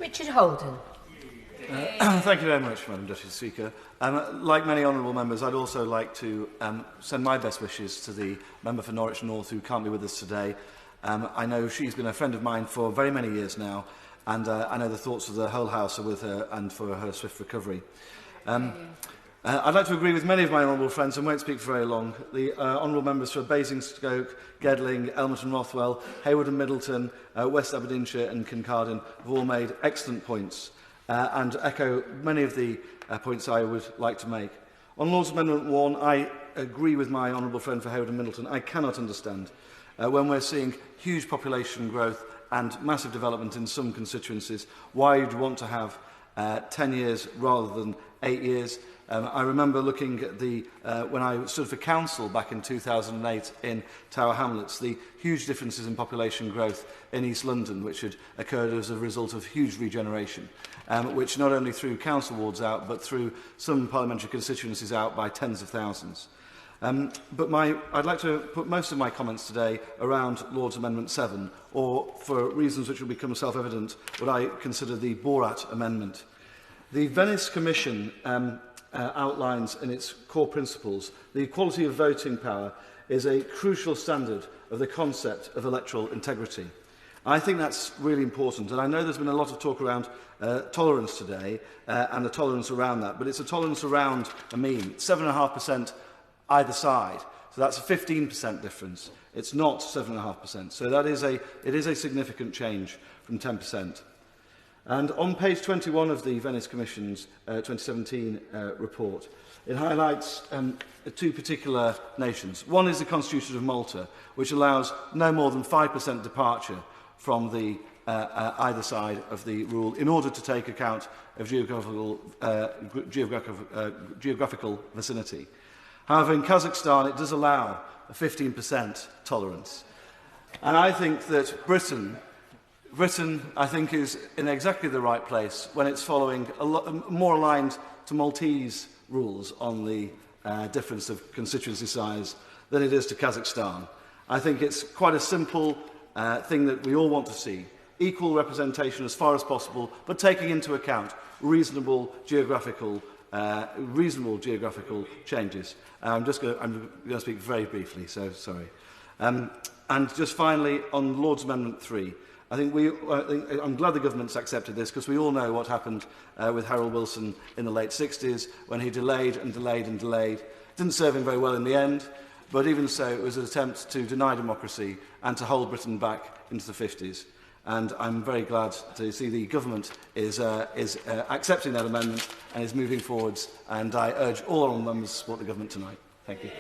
Richard Holden. Thank you very much, Madam Deputy Speaker. Like many honourable members, I'd also like to send my best wishes to the member for Norwich North who can't be with us today. I know she's been a friend of mine for very many years now, and I know the thoughts of the whole House are with her and for her swift recovery. I'd like to agree with many of my honourable friends and won't speak for very long. The honourable members for Basingstoke, Gedling, Elmerton Rothwell, Hayward and Middleton, West Aberdeenshire and Kincardine have all made excellent points and echo many of the points I would like to make. On Lord's Amendment 1, I agree with my honourable friend for Hayward and Middleton. I cannot understand when we're seeing huge population growth and massive development in some constituencies why you'd want to have 10 years rather than 8 years. I remember looking at when I stood for council back in 2008 in Tower Hamlets, the huge differences in population growth in East London, which had occurred as a result of huge regeneration, which not only threw council wards out, but threw some parliamentary constituencies out by tens of thousands. But I'd like to put most of my comments today around Lord's Amendment 7, or, for reasons which will become self-evident, what I consider the Borat Amendment. The Venice Commission outlines in its core principles the equality of voting power is a crucial standard of the concept of electoral integrity. I think that's really important, and I know there's been a lot of talk around tolerance today and the tolerance around that, but it's a tolerance around a mean. 7.5% either side, so that's a 15% difference. It's not 7.5%, so it is a significant change from 10%. And on page 21 of the Venice Commission's 2017 report, it highlights two particular nations. One is the Constitution of Malta, which allows no more than 5% departure from the either side of the rule in order to take account of geographical vicinity. However, in Kazakhstan, it does allow a 15% tolerance. And I think that Britain, I think, is in exactly the right place when it's following more aligned to Maltese rules on the difference of constituency size than it is to Kazakhstan. I think it's quite a simple thing that we all want to see. Equal representation as far as possible, but taking into account reasonable geographical changes. I'm going to speak very briefly, so sorry. And just finally, on Lord's Amendment 3, I'm glad the government's accepted this, because we all know what happened with Harold Wilson in the late 60s, when he delayed and delayed and delayed. Didn't serve him very well in the end, but even so, it was an attempt to deny democracy and to hold Britain back into the 50s. And I'm very glad to see the government is accepting that amendment and is moving forwards. And I urge all honourable members to support the government tonight. Thank you.